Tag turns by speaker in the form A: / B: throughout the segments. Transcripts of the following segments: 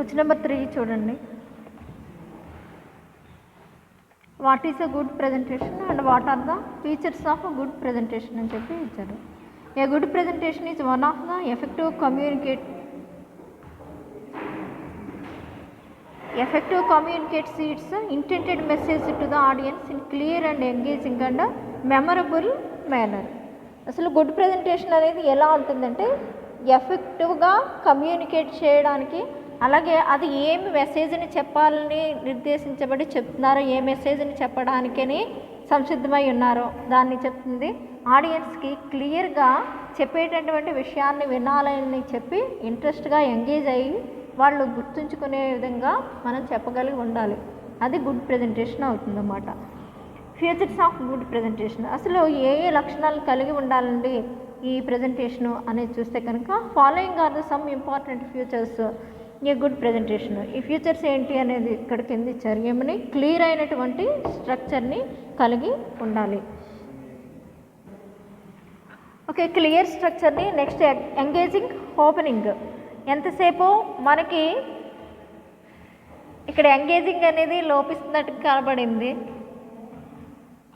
A: Question number 3 చూడండి. What is a good presentation and what are the features of a good presentation అని చెప్పి ఇచ్చారు. A good presentation is one of the effective communicates its intended message to the audience in clear and engaging and memorable manner. అసలు good presentation అనేది ఎలా ఉంటుందంటే ఎఫెక్టివ్గా communicate చేయడానికి, అలాగే అది ఏమి మెసేజ్ని చెప్పాలని నిర్దేశించబడి చెప్తున్నారో, ఏ మెసేజ్ని చెప్పడానికని సంసిద్ధమై ఉన్నారో దాన్ని చెప్తుంది. ఆడియన్స్కి క్లియర్గా చెప్పేటటువంటి విషయాన్ని వినాలని చెప్పి ఇంట్రెస్ట్గా ఎంగేజ్ అయ్యి వాళ్ళు గుర్తుంచుకునే విధంగా మనం చెప్పగలిగి ఉండాలి. అది గుడ్ ప్రెజెంటేషన్ అవుతుందన్నమాట. ఫీచర్స్ ఆఫ్ గుడ్ ప్రెజెంటేషన్, అసలు ఏ ఏ లక్షణాలు కలిగి ఉండాలండి ఈ ప్రెజెంటేషను అనేది చూస్తే కనుక following are the some important features a good presentation. ఈ ఫీచర్స్ ఏంటి అనేది ఇక్కడ కింద ఇచ్చారు. ఏమని క్లియర్ అయినటువంటి స్ట్రక్చర్ని కలిగి ఉండాలి. ఓకే, క్లియర్ స్ట్రక్చర్ని. Next engaging opening. ఎంతసేపు మనకి ఇక్కడ ఎంగేజింగ్ అనేది లోపిస్తున్నట్టు కనబడింది.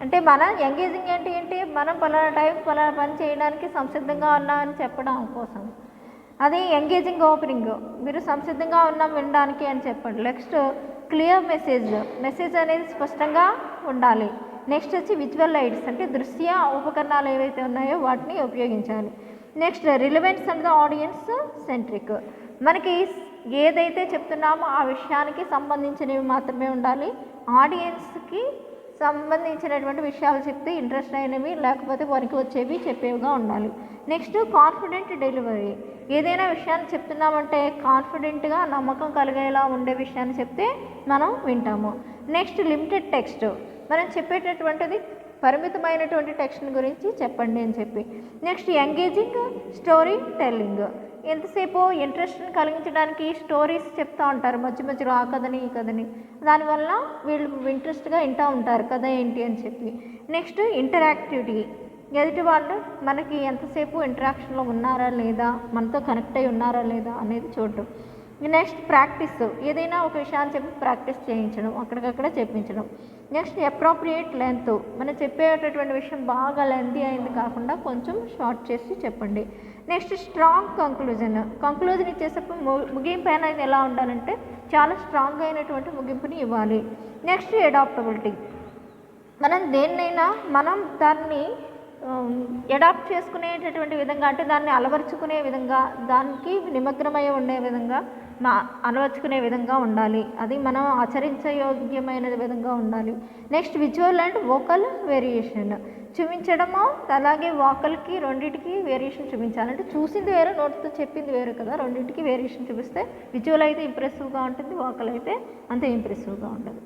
A: అంటే మన ఎంగేజింగ్ ఏంటి మనం పలానా టైం పలానా పని చేయడానికి సంసిద్ధంగా ఉన్నామని చెప్పడం కోసం. అది ఎంగేజింగ్ ఓపెనింగ్, మీరు సంసిద్ధంగా ఉన్నాం వినడానికి అని చెప్పండి. నెక్స్ట్ క్లియర్ మెసేజ్ అనేది స్పష్టంగా ఉండాలి. నెక్స్ట్ వచ్చి విజువల్ ఎయిడ్స్, అంటే దృశ్య ఉపకరణాలు ఏవైతే ఉన్నాయో వాటిని ఉపయోగించాలి. Next relevance and the audience centric, మనకి ఏదైతే చెప్తున్నామో ఆ విషయానికి సంబంధించినవి మాత్రమే ఉండాలి. ఆడియన్స్కి సంబంధించినటువంటి విషయాలు చెప్తే ఇంట్రెస్ట్ అయినవి, లేకపోతే వారికి వచ్చేవి చెప్పేవిగా ఉండాలి. నెక్స్ట్ కాన్ఫిడెంట్ డెలివరీ, ఏదైనా విషయాన్ని చెప్తున్నామంటే కాన్ఫిడెంట్గా నమ్మకం కలిగేలా ఉండే విషయాన్ని చెప్తే మనం వింటాము. నెక్స్ట్ లిమిటెడ్ టెక్స్ట్, మనం చెప్పేటటువంటిది పరిమితమైనటువంటి టెక్స్ట్ గురించి చెప్పండి అని చెప్పి. నెక్స్ట్ ఎంగేజింగ్ స్టోరీ టెల్లింగ్, ఎంతసేపు ఇంట్రెస్ట్ని కలిగించడానికి స్టోరీస్ చెప్తూ ఉంటారు మధ్య మధ్యలో, ఆ కథని ఈ కథని, దానివల్ల వీళ్ళు ఇంట్రెస్ట్గా వింటూ ఉంటారు కథ ఏంటి అని చెప్పి. నెక్స్ట్ ఇంటరాక్టివిటీ, ఎదుటి వాళ్ళు మనకి ఎంతసేపు ఇంటరాక్షన్లో ఉన్నారా లేదా, మనతో కనెక్ట్ అయి ఉన్నారా లేదా అనేది చూడటం. నెక్స్ట్ ప్రాక్టీస్, ఏదైనా ఒక విషయాన్ని చెప్పి ప్రాక్టీస్ చేయించడం, అక్కడికక్కడ చెప్పించడం. నెక్స్ట్ అప్రోప్రియేట్ లెంత్, మనం చెప్పేటటువంటి విషయం బాగా లెంతీ అయింది కాకుండా కొంచెం షార్ట్ చేసి చెప్పండి. నెక్స్ట్ స్ట్రాంగ్ కంక్లూజన్ ఇచ్చేటప్పుడు ముగింపు అనేది ఎలా ఉండాలంటే చాలా స్ట్రాంగ్ అయినటువంటి ముగింపుని ఇవ్వాలి. నెక్స్ట్ అడాప్టబిలిటీ, మనం దేన్నైనా మనం దాన్ని అడాప్ట్ చేసుకునేటటువంటి విధంగా, అంటే దాన్ని అలవర్చుకునే విధంగా, దానికి నిమగ్నమై ఉండే విధంగా అలవర్చుకునే విధంగా ఉండాలి. అది మనం ఆచరించయోగ్యమైన విధంగా ఉండాలి. Next visual and vocal variation, చూపించడము అలాగే వాకల్కి రెండింటికి వేరియేషన్ చూపించాలి. అంటే చూసింది వేరే, నోట్తో చెప్పింది వేరే కదా, రెండింటికి వేరియేషన్ చూపిస్తే విజువల్ అయితే ఇంప్రెసివ్గా ఉంటుంది, వాకల్ అయితే అంతే ఇంప్రెసివ్గా ఉండదు.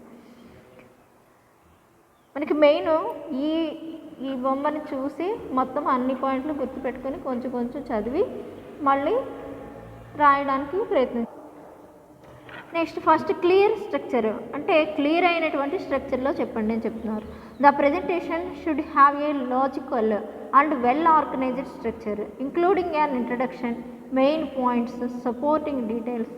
A: మనకి మెయిన్ ఈ బొమ్మని చూసి మొత్తం అన్ని పాయింట్లు గుర్తుపెట్టుకొని కొంచెం కొంచెం చదివి మళ్ళీ రాయడానికి ప్రయత్నించాలి. నెక్స్ట్ ఫస్ట్ క్లియర్ స్ట్రక్చర్, అంటే క్లియర్ అయినటువంటి స్ట్రక్చర్లో చెప్పండి అని చెప్తున్నారు. The presentation should have A logical and well organised structure including an introduction, main points, supporting details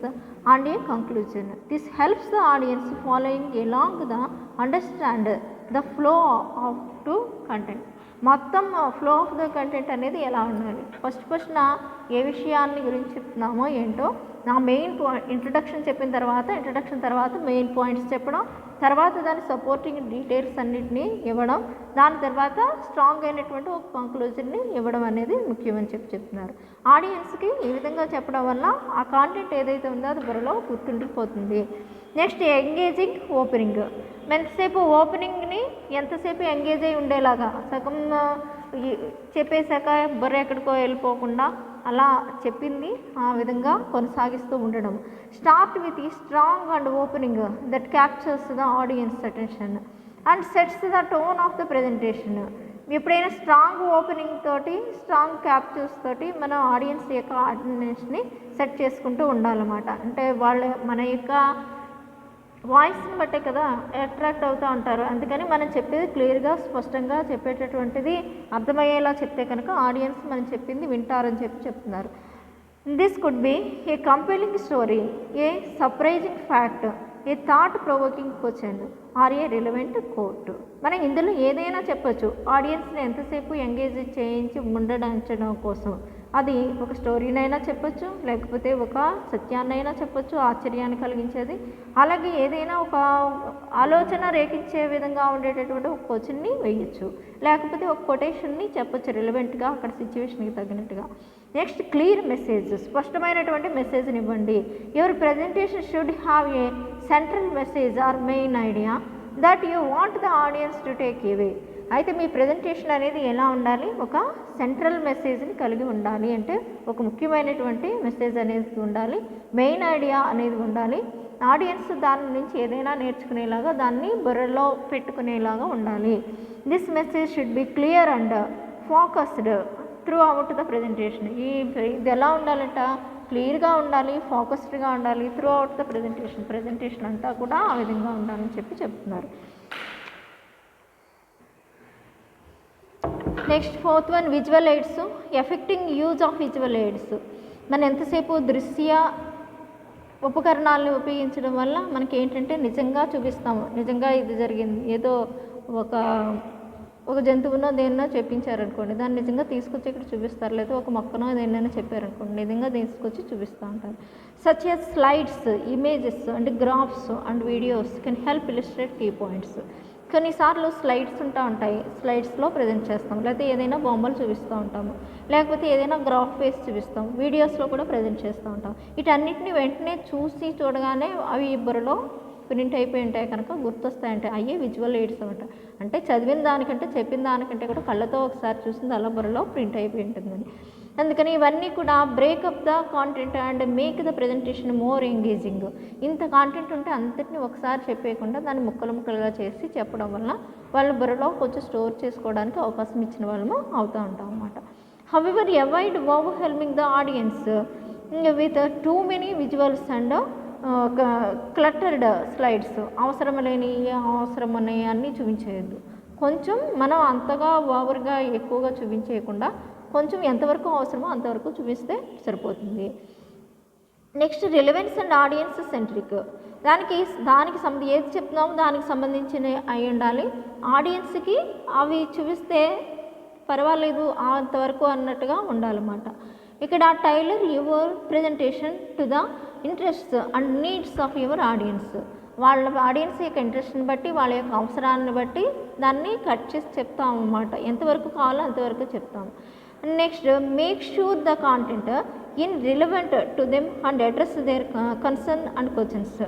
A: and a conclusion. This helps the audience following along the understand the flow of to content. మొత్తం flow of the content అనేది ఎలా ఉండాలి, first ఏ విషయాన్ని గురించి చెప్తున్నామో ఏంటో నా main introduction చెప్పిన తర్వాత, ఇంట్రడక్షన్ తర్వాత మెయిన్ పాయింట్స్ చెప్పడం, తర్వాత దాని సపోర్టింగ్ డీటెయిల్స్ అన్నింటినీ ఇవ్వడం, దాని తర్వాత స్ట్రాంగ్ అయినటువంటి ఒక కంక్లూజన్ని ఇవ్వడం అనేది ముఖ్యమని చెప్తున్నారు. ఆడియన్స్కి ఈ విధంగా చెప్పడం వల్ల ఆ కాంటెంట్ ఏదైతే ఉందో అది బుర్రలో గుర్తుండిపోతుంది. నెక్స్ట్ ఎంగేజింగ్ ఓపెనింగ్, ఎంతసేపు ఓపెనింగ్ని ఎంతసేపు ఎంగేజ్ అయి ఉండేలాగా, సగం చెప్పేశాక బుర్ర ఎక్కడికో వెళ్ళిపోకుండా అలా చెప్పింది ఆ విధంగా కొనసాగిస్తూ ఉండడం. స్టార్ట్ విత్ ఈ strong and opening that captures the audience attention and sets the tone of the presentation. ఎప్పుడైనా స్ట్రాంగ్ ఓపెనింగ్ తోటి, స్ట్రాంగ్ క్యాప్చర్స్ తోటి మన ఆడియన్స్ యొక్క అటెన్షన్ని సెట్ చేసుకుంటూ ఉండాలన్నమాట. అంటే మన యొక్క వాయిస్ని బట్టే కదా అట్రాక్ట్ అవుతూ ఉంటారు. అందుకని మనం చెప్పేది క్లియర్గా స్పష్టంగా చెప్పేటటువంటిది అర్థమయ్యేలా చెప్తే కనుక ఆడియన్స్ మనం చెప్పింది వింటారని చెప్తున్నారు. This could be a compelling story, a surprising fact, a thought-provoking question or a relevant quote. మనం ఇందులో ఏదైనా చెప్పొచ్చు. ఆడియన్స్ని ఎంతసేపు ఎంగేజ్ చేయించి ఉండడం కోసం. అది ఒక స్టోరీనైనా చెప్పొచ్చు, లేకపోతే ఒక సత్యాన్నైనా చెప్పొచ్చు, ఆశ్చర్యాన్ని కలిగించేది. అలాగే ఏదైనా ఒక ఆలోచన రేకించే విధంగా ఉండేటటువంటి ఒక క్వశ్చన్ని వేయచ్చు, లేకపోతే ఒక కొటేషన్ని చెప్పొచ్చు రిలవెంట్గా అక్కడ సిచ్యువేషన్కి తగినట్టుగా. నెక్స్ట్, క్లియర్ మెసేజ్, స్పష్టమైనటువంటి మెసేజ్ని ఇవ్వండి. Your presentation should have a central message or main idea that you want the audience to take away. అయితే మీ ప్రజెంటేషన్ అనేది ఎలా ఉండాలి? ఒక సెంట్రల్ మెసేజ్ని కలిగి ఉండాలి. అంటే ఒక ముఖ్యమైనటువంటి మెసేజ్ అనేది ఉండాలి, మెయిన్ ఐడియా అనేది ఉండాలి. ఆడియన్స్ దాని నుంచి ఏదైనా నేర్చుకునేలాగా, దాన్ని బుర్రలో పెట్టుకునేలాగా ఉండాలి. This message should be clear and focused through out the presentation. ఇది ఎలా ఉండాలంట? క్లియర్గా ఉండాలి, ఫోకస్డ్గా ఉండాలి, త్రూ అవుట్ ద ప్రజెంటేషన్ అంతా కూడా ఆ విధంగా ఉండాలని చెప్తున్నారు. Next, fourth one, visual AIDS, effecting use of visual AIDS. మనం ఎంతసేపు దృశ్య ఉపకరణాలను ఉపయోగించడం వల్ల మనకి ఏంటంటే నిజంగా చూపిస్తాము, నిజంగా ఇది జరిగింది. ఏదో ఒక జంతువునో దేన్నో చెప్పించారనుకోండి, దాన్ని నిజంగా తీసుకొచ్చి ఇక్కడ చూపిస్తారు. లేదా ఒక మొక్కనో దేన్నైనా చెప్పారనుకోండి, నిజంగా తీసుకొచ్చి చూపిస్తూ ఉంటారు. Such as slides, images and graphs and videos can help illustrate key points. కొన్నిసార్లు స్లైడ్స్ ఉంటాయి, స్లైడ్స్లో ప్రజెంట్ చేస్తాం, లేకపోతే ఏదైనా బొమ్మలు చూపిస్తూ ఉంటాము, లేకపోతే ఏదైనా గ్రాఫ్ వేసి చూపిస్తాం, వీడియోస్లో కూడా ప్రజెంట్ చేస్తూ ఉంటాం. వీటన్నిటిని వెంటనే చూడగానే అవి బుర్రలో ప్రింట్ అయిపోయి ఉంటాయి కనుక గుర్తొస్తాయంటే అయ్యే విజువల్ ఎయిడ్స్ అనమాట. అంటే చదివిన దానికంటే చెప్పిన దానికంటే కూడా కళ్ళతో ఒకసారి చూసింది అలా బుర్రలో ప్రింట్ అయిపోయి ఉంటుందని. అందుకని ఇవన్నీ కూడా breakup the content and make the presentation more engaging. ఇంత కాంటెంట్ ఉంటే అంతటిని ఒకసారి చెప్పేయకుండా దాన్ని ముక్కలుగా చేసి చెప్పడం వల్ల వాళ్ళ బుర్రలో కొంచెం స్టోర్ చేసుకోవడానికి అవకాశం ఇచ్చిన వాళ్ళము అవుతూ ఉంటాం అన్నమాట. However avoid overwhelming the audience with too many visuals and cluttered slides. అవసరమనే అన్నీ చూపించేయద్దు. కొంచెం మనం అంతగా ఓవర్గా ఎక్కువగా చూపించేయకుండా కొంచెం ఎంతవరకు అవసరమో అంతవరకు చూపిస్తే సరిపోతుంది. Next, relevance and audience centric. దానికి ఏది చెప్తున్నామో దానికి సంబంధించిన అయి ఉండాలి. ఆడియన్స్కి అవి చూపిస్తే పర్వాలేదు అంతవరకు అన్నట్టుగా ఉండాలన్నమాట. ఇక్కడ tailor your presentation to the interests and needs of your audience. వాళ్ళ ఆడియన్స్ యొక్క ఇంట్రెస్ట్ని బట్టి, వాళ్ళ యొక్క అవసరాన్ని బట్టి దాన్ని కట్ చేసి చెప్తాము అన్నమాట. ఎంతవరకు కావాలో అంతవరకు చెప్తాము. Next, make sure the content in relevant to them and address there concern and questions.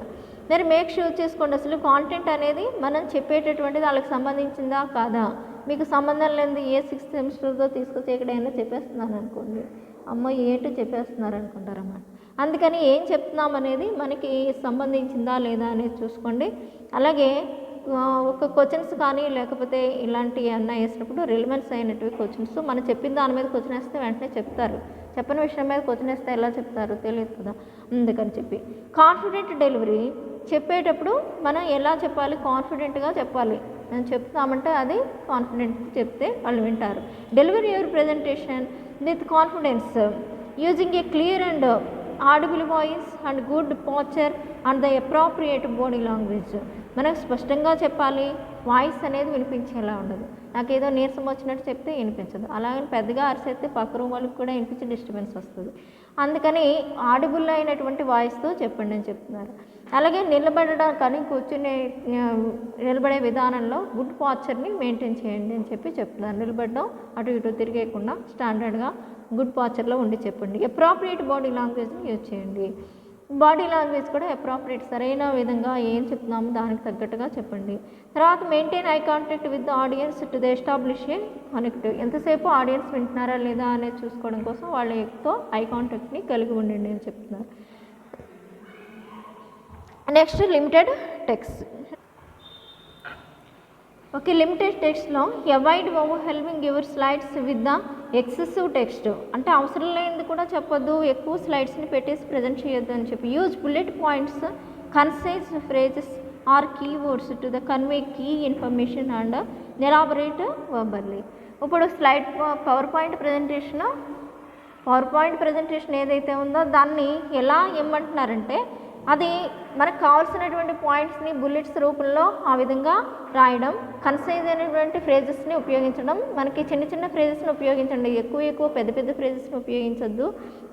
A: మరి మేక్ షూర్ చేసుకోండి అసలు కాంటెంట్ అనేది మనం చెప్పేటటువంటిది వాళ్ళకి సంబంధించిందా కాదా. మీకు సంబంధం లేనిది ఏ 6th సెమిస్టర్తో తీసుకొచ్చి ఎక్కడైనా చెప్పేస్తున్నాను అనుకోండి, అమ్మ ఏంటో చెప్పేస్తున్నారు అనుకుంటారన్నమాట. అందుకని ఏం చెప్తున్నాం అనేది మనకి సంబంధించిందా లేదా అనేది చూసుకోండి. అలాగే ఒక క్వశ్చన్స్ కానీ లేకపోతే ఇలాంటివి అన్నా వేసినప్పుడు రిలవెన్స్ అయినటువంటి క్వశ్చన్స్, మనం చెప్పిన దాని మీద క్వశ్చన్ వేస్తే వెంటనే చెప్తారు. చెప్పని విషయం మీద క్వశ్చన్ వేస్తే ఎలా చెప్తారు తెలియదు కదా. అందుకని చెప్పి కాన్ఫిడెంట్ డెలివరీ చెప్పేటప్పుడు మనం ఎలా చెప్పాలి? కాన్ఫిడెంట్గా చెప్పాలి. నేను చెప్తామంటే అది కాన్ఫిడెంట్ చెప్తే వాళ్ళు వింటారు. Delivery your presentation with confidence using a clear and audible voice and good posture and the appropriate body language. మనకు స్పష్టంగా చెప్పాలి, వాయిస్ అనేది వినిపించేలా ఉండదు. నాకేదో నీరసం వచ్చినట్టు చెప్తే వినిపించదు, అలాగని పెద్దగా అరిసేస్తే పక్క రూమ్ వాళ్ళకి కూడా వినిపించి డిస్టర్బెన్స్ వస్తుంది. అందుకని ఆడిబుల్ అయినటువంటి వాయిస్తో చెప్పండి అని చెప్తున్నారు. అలాగే నిలబడడం కానీ నిలబడే విధానంలో గుడ్ పాస్చర్ని మెయింటైన్ చేయండి అని చెప్తున్నారు. నిలబడడం అటు ఇటు తిరిగేయకుండా స్టాండర్డ్గా గుడ్ పాస్చర్లో ఉండి చెప్పండి. అప్రోప్రియేట్ బాడీ లాంగ్వేజ్ని యూజ్ చేయండి. బాడీ లాంగ్వేజ్ కూడా అప్రోప్రియేట్, సరైన విధంగా ఏం చెప్తున్నామో దానికి తగ్గట్టుగా చెప్పండి. తర్వాత maintain eye contact with the audience to the establish A connect. ఎంతసేపు ఆడియన్స్ వింటున్నారా లేదా అనేది చూసుకోవడం కోసం వాళ్ళ యొక్క ఐ కాంటాక్ట్ని కలిగి ఉండండి అని చెప్తున్నారు. Next, limited text. Okay, limited టెక్స్ట్లో avoid overwhelming your slides with the excessive text. అంటే అవసరం లేనిది కూడా చెప్పొద్దు, ఎక్కువ స్లైడ్స్ని పెట్టేసి ప్రజెంట్ చేయొద్దు అని చెప్పి use bullet points, concise phrases or keywords to the convey key information and elaborate verbally. ఇప్పుడు PowerPoint presentation PowerPoint presentation ఏదైతే ఉందో దాన్ని ఎలా ఇమ్మంటున్నారంటే అది మనకు కావాల్సినటువంటి పాయింట్స్ని బుల్లెట్స్ రూపంలో ఆ విధంగా రాయడం, కన్సైజ్ అయినటువంటి ఫ్రేజెస్ని ఉపయోగించడం. మనకి చిన్న చిన్న ఫ్రేజెస్ని ఉపయోగించండి, ఎక్కువ పెద్ద పెద్ద ఫ్రేజెస్ని ఉపయోగించొద్దు.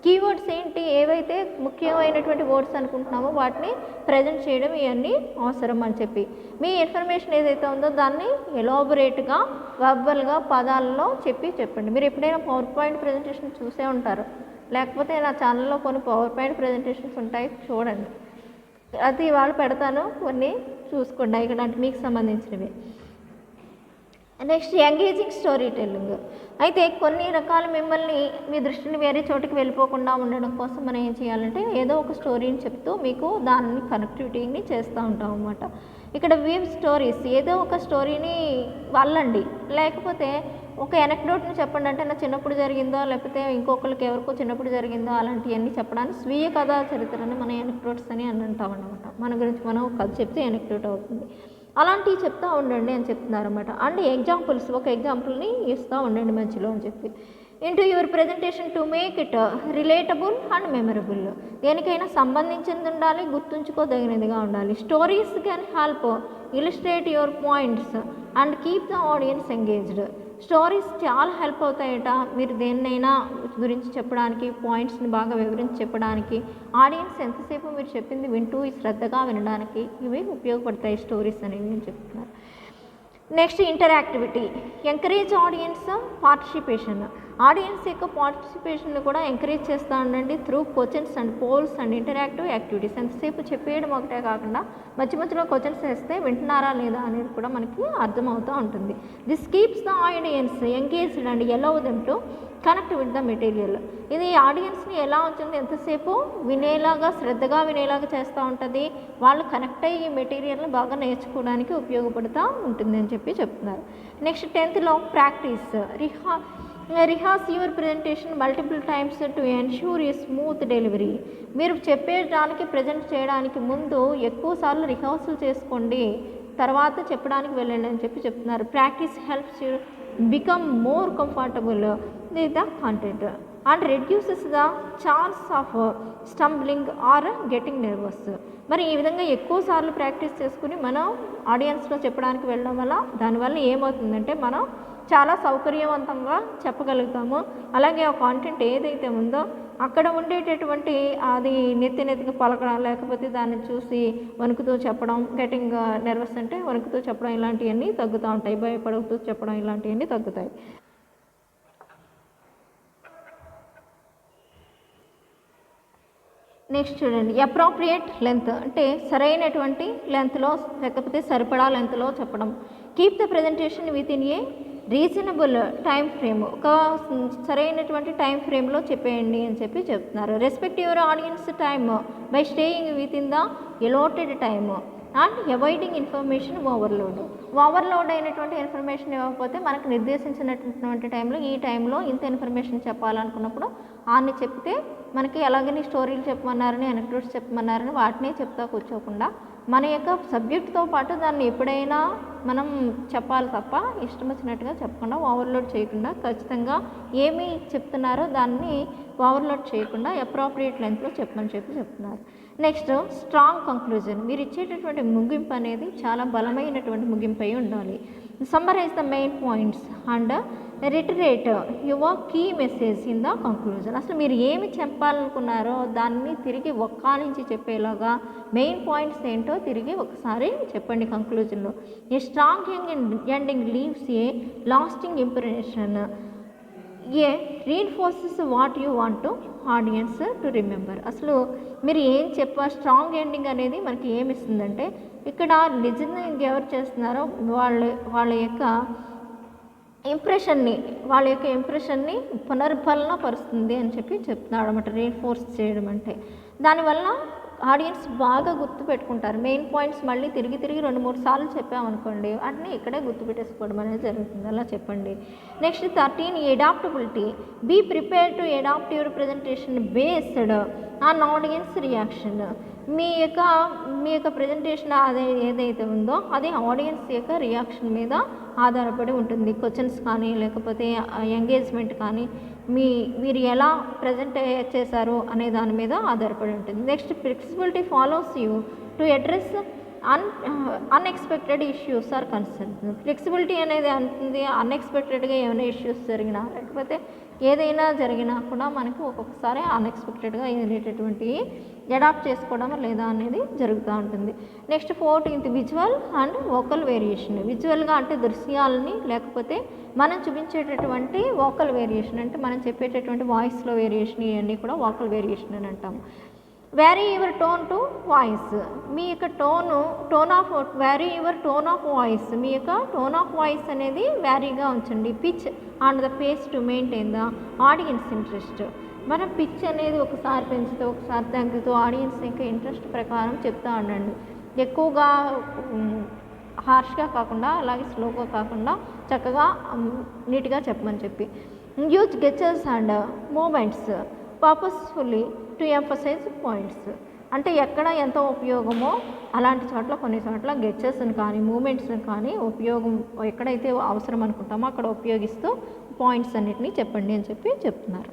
A: కీవర్డ్స్ ఏంటి, ఏవైతే ముఖ్యమైనటువంటి వర్డ్స్ అనుకుంటున్నామో వాటిని ప్రజెంట్ చేయడం ఇవన్నీ అవసరం అని చెప్పి మీ ఇన్ఫర్మేషన్ ఏదైతే ఉందో దాన్ని ఎలాబొరేట్గా వర్బల్గా పదాలలో చెప్పండి. మీరు ఎప్పుడైనా పవర్ పాయింట్ ప్రజెంటేషన్ చూసే ఉంటారు, లేకపోతే నా ఛానల్లో కొన్ని పవర్ పాయింట్ ప్రజెంటేషన్స్ ఉంటాయి, చూడండి. అది వాళ్ళు పెడతాను, కొన్ని చూసుకోండి ఇక్కడ మీకు సంబంధించినవి. Next engaging story telling. అయితే కొన్ని రకాల మిమ్మల్ని మీ దృష్టిని వేరే చోటుకి వెళ్ళిపోకుండా ఉండడం కోసం మనం ఏం చేయాలంటే ఏదో ఒక స్టోరీని చెప్తూ మీకు దాన్ని కనెక్టివిటీని చేస్తూ ఉంటాం అన్నమాట. ఇక్కడ వీవ్ స్టోరీస్, ఏదో ఒక స్టోరీని వాళ్ళండి, లేకపోతే ఒక ఎనక్డోట్ని చెప్పండి అంటే నా చిన్నప్పుడు జరిగిందో లేకపోతే ఇంకొకరికి ఎవరికో చిన్నప్పుడు జరిగిందో అలాంటివన్నీ చెప్పడానికి స్వీయ కథా చరిత్రని మన ఎనక్డోట్స్ అని అంటాం అన్నమాట. మన గురించి మనం కథ చెప్తే ఎనక్డోట్ అవుతుంది. అలాంటివి చెప్తూ ఉండండి అని చెప్తున్నారన్నమాట. అండ్ ఎగ్జాంపుల్స్, ఒక ఎగ్జాంపుల్ని ఇస్తూ ఉండండి మధ్యలో అని చెప్పి. Into your presentation to make it relatable and memorable. దేనికైనా సంబంధించింది ఉండాలి, గుర్తుంచుకోదగినదిగా ఉండాలి. Stories can help illustrate your points and keep the audience engaged. Stories చాలా హెల్ప్ అవుతాయట మీరు దేన్నైనా గురించి చెప్పడానికి, పాయింట్స్ని బాగా వివరించి చెప్పడానికి, ఆడియన్స్ ఎంతసేపు మీరు చెప్పింది వింటూ శ్రద్ధగా వినడానికి ఇవి ఉపయోగపడతాయి స్టోరీస్ అనేవి అని చెప్తున్నారు. Next interactivity, encourage audience participation. Audience యొక్క పార్టిసిపేషన్ని కూడా ఎంకరేజ్ చేస్తూ ఉండండి through questions and polls and interactive activities. ఎంతసేపు చెప్పేయడం ఒకటే కాకుండా మధ్యలో క్వశ్చన్స్ వేస్తే వింటున్నారా లేదా అనేది కూడా మనకి అర్థమవుతూ ఉంటుంది. This keeps the audience engaged and allow them to connect with the material. ఇది ఆడియన్స్ని ఎలా ఉంటుంది, ఎంతసేపు వినేలాగా శ్రద్ధగా వినేలాగా చేస్తూ ఉంటుంది, వాళ్ళు కనెక్ట్ అయ్యి ఈ మెటీరియల్ని బాగా నేర్చుకోవడానికి ఉపయోగపడుతూ ఉంటుంది అని చెప్పి చెప్తున్నారు. Next 10th practice. Rehearse your presentation multiple times to ensure A smooth delivery. మీరు చెప్పేదానికి ప్రజెంట్ చేయడానికి ముందు ఎక్కువసార్లు రిహార్సల్ చేసుకోండి, తర్వాత చెప్పడానికి వెళ్ళండి అని చెప్పి చెప్తున్నారు. Practice helps you become more comfortable with the content and reduces the chance of stumbling or getting nervous. మరి ఈ విధంగా ఎక్కువసార్లు ప్రాక్టీస్ చేసుకుని మనం ఆడియన్స్లో చెప్పడానికి వెళ్ళడం వల్ల దానివల్ల ఏమవుతుందంటే మనం చాలా సౌకర్యవంతంగా చెప్పగలుగుతాము. అలాగే ఆ కాంటెంట్ ఏదైతే ఉందో అక్కడ ఉండేటటువంటి అది నెత్తిగా పలకడం, లేకపోతే దాన్ని చూసి వణుకుతూ చెప్పడం, గెటింగ్ నర్వస్ అంటే వణుకుతూ చెప్పడం, ఇలాంటివన్నీ తగ్గుతూ ఉంటాయి. భయపడుతూ చెప్పడం ఇలాంటివన్నీ తగ్గుతాయి. నెక్స్ట్ చూడండి, అప్రోప్రియేట్ లెంత్ అంటే సరైనటువంటి లెంత్లో లేకపోతే సరిపడా లెంత్లో చెప్పడం. Keep the presentation within a reasonable time frame. ఒక సరైనటువంటి టైం ఫ్రేమ్లో చెప్పేయండి అని చెప్పి చెప్తున్నారు. Respect your audience time by staying within the allotted time and avoiding information overload అయినటువంటి ఇన్ఫర్మేషన్ ఇవ్వకపోతే మనకు నిర్దేశించినటువంటి టైంలో ఈ టైంలో ఇంత ఇన్ఫర్మేషన్ చెప్పాలనుకున్నప్పుడు అన్ని చెప్తే మనకి ఎలాగని స్టోరీలు చెప్పమన్నారని, ఎనక్డోట్స్ చెప్పమన్నారని వాటినే చెప్తా కూర్చోకుండా మన యొక్క సబ్జెక్ట్తో పాటు దాన్ని ఎప్పుడైనా మనం చెప్పాలి తప్ప ఇష్టం వచ్చినట్టుగా చెప్పకుండా, ఓవర్లోడ్ చేయకుండా, ఖచ్చితంగా ఏమి చెప్తున్నారో దాన్ని ఓవర్లోడ్ చేయకుండా అప్రోప్రియేట్ లెంత్లో చెప్పమని చెప్పి చెప్తున్నారు. Next strong conclusion. మీరు ఇచ్చేటటువంటి ముగింపు అనేది చాలా బలమైనటువంటి ముగింపు అయి ఉండాలి. Summarize the main points and reiterate your key message in the conclusion. అసలు మీరు ఏమి చెప్పాలనుకున్నారో దాన్ని తిరిగి ఒక్కానించి చెప్పేలాగా మెయిన్ పాయింట్స్ ఏంటో తిరిగి ఒకసారి చెప్పండి కంక్లూజన్లో. A strong ending leaves a lasting impression. A reinforces what you want to audience to remember. అసలు మీరు ఏం స్ట్రాంగ్ ఎండింగ్ అనేది మనకి ఏమి ఇస్తుందంటే ఇక్కడ లిజనింగ్ ఎవరు చేస్తున్నారో వాళ్ళ యొక్క ఇంప్రెషన్ని పునర్ఫలన పరుస్తుంది అని చెప్పి చెప్తున్నాడు అన్నమాట. రీన్ఫోర్స్ చేయడం అంటే దానివల్ల ఆడియన్స్ బాగా గుర్తుపెట్టుకుంటారు. మెయిన్ పాయింట్స్ మళ్ళీ తిరిగి 2-3 సార్లు చెప్పామనుకోండి వాటిని ఇక్కడే గుర్తుపెట్టేసుకోవడం అనేది జరుగుతుంది. అలా చెప్పండి. Next 13 adaptability. Be prepare to adapt your presentation based on audience reaction. మీ యొక్క ప్రజెంటేషన్ అదే ఏదైతే ఉందో అది ఆడియన్స్ యొక్క రియాక్షన్ మీద ఆధారపడి ఉంటుంది. క్వశ్చన్స్ కానీ లేకపోతే ఎంగేజ్మెంట్ కానీ మీరు ఎలా ప్రజెంట్ చేశారు అనే దాని మీద ఆధారపడి ఉంటుంది. Next, flexibility follows you to address unexpected issues or concerns. Flexibility అనేది అంటుంది అన్ఎక్స్పెక్టెడ్గా ఏమైనా ఇష్యూస్ జరిగినా లేకపోతే ఏదైనా జరిగినా కూడా మనకు ఒక్కొక్కసారి అన్ఎక్స్పెక్టెడ్గా ఏదైనటువంటివి అడాప్ట్ చేసుకోవడం లేదా అనేది జరుగుతూ ఉంటుంది. Next 14th, visual and vocal variation. విజువల్గా అంటే దృశ్యాలని లేకపోతే మనం చూపించేటటువంటి వోకల్ వేరియేషన్ అంటే మనం చెప్పేటటువంటి వాయిస్లో వేరియేషన్, ఇవన్నీ కూడా వోకల్ వేరియేషన్ అని అంటాము. Vary your tone to voice. మీ యొక్క vary your tone of voice. మీ యొక్క టోన్ ఆఫ్ వాయిస్ అనేది వ్యారీగా ఉంచండి. Pitch and the pace to maintain the audience interest. మనం పిచ్ అనేది ఒకసారి పెంచుతూ ఒకసారి తగ్గుతూ ఆడియన్స్ యొక్క ఇంట్రెస్ట్ ప్రకారం చెప్తూ ఉండండి. ఎక్కువగా హార్ష్గా కాకుండా అలాగే స్లోగా కాకుండా చక్కగా నీట్గా చెప్పమని చెప్పి. Use gestures and movements purposefully to emphasise points. అంటే ఎక్కడ ఎంత ఉపయోగమో అలాంటి చోట్ల కొన్ని చోట్ల గెస్చర్స్ని కానీ మూమెంట్స్ని కానీ ఉపయోగం ఎక్కడైతే అవసరం అనుకుంటామో అక్కడ ఉపయోగిస్తూ పాయింట్స్ అన్నిటినీ చెప్పండి అని చెప్పి చెప్తున్నారు.